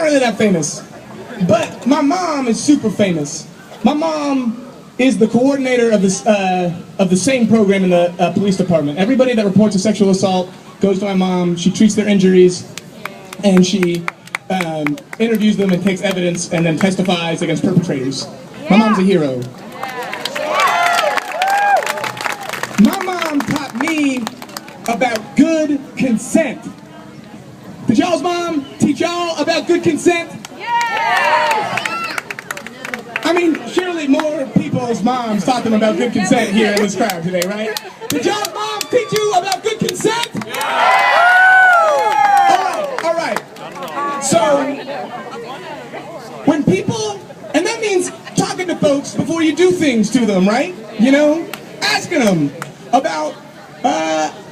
really that famous, but my mom is super famous. My mom is the coordinator of the same program in the police department. Everybody that reports a sexual assault goes to my mom. She treats their injuries, and she interviews them and takes evidence and then testifies against perpetrators. My mom's a hero. My mom taught me about good consent. Did y'all's mom teach y'all about good consent? I mean, surely more people's moms taught them about good consent here in this crowd today, right? Did y'all's mom teach you about good consent? All right. So, when people, and that means talking to folks before you do things to them, right? You know, asking them about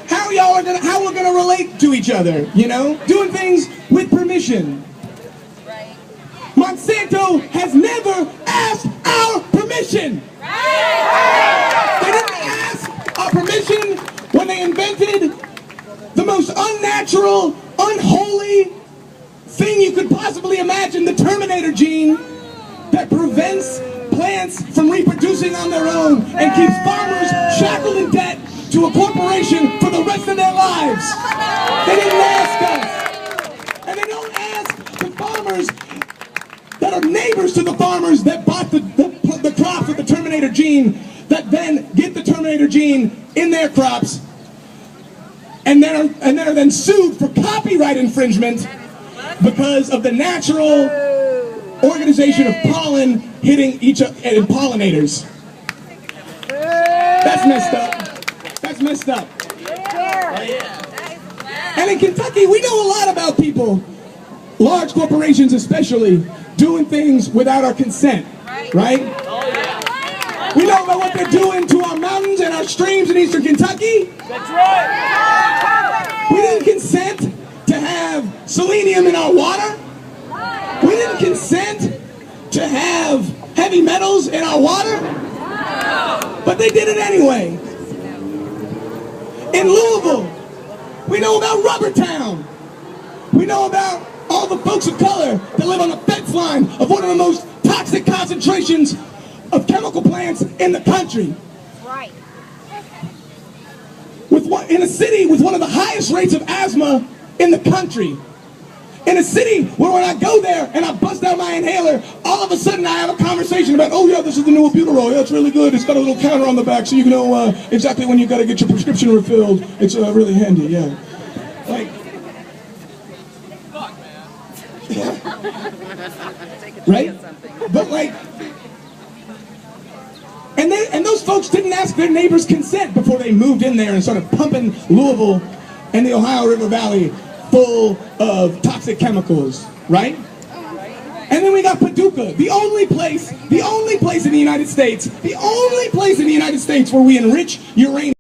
how we're gonna relate to each other, you know? Doing things with permission. Right. Monsanto has never asked our permission. Right. They didn't ask our permission when they invented the most unnatural, unholy thing you could possibly imagine, the Terminator gene that prevents plants from reproducing on their own and keeps farmers shackled in debt to a corporation for the rest of their lives. They didn't ask us. And they don't ask the farmers that are neighbors to the farmers that bought the crops with the Terminator gene, that then get the Terminator gene in their crops and then are then sued for copyright infringement because of the natural organization of pollen hitting each other and pollinators. That's messed up. That's messed up. And in Kentucky, we know a lot about people, large corporations especially, doing things without our consent, right? We know about what they're doing to our mountains and our streams in eastern Kentucky. That's right. We didn't consent to have selenium in our water. We didn't consent to have heavy metals in our water. But they did it anyway. In Louisville, we know about Rubber Town. We know about all the folks of color that live on the fence line of one of the most toxic concentrations of chemical plants in the country. Right. In a city with one of the highest rates of asthma in the country. In a city where when I go there and I bust out my inhaler, all of a sudden I have a conversation about, oh yeah, this is the new albuterol. Yeah, it's really good. It's got a little counter on the back so you know exactly when you got to get your prescription refilled. It's really handy, yeah. Like, right? But like, and those folks didn't ask their neighbors' consent before they moved in there and started pumping Louisville and the Ohio River Valley full of toxic chemicals, right? And then we got Paducah, the only place in the United States where we enrich uranium.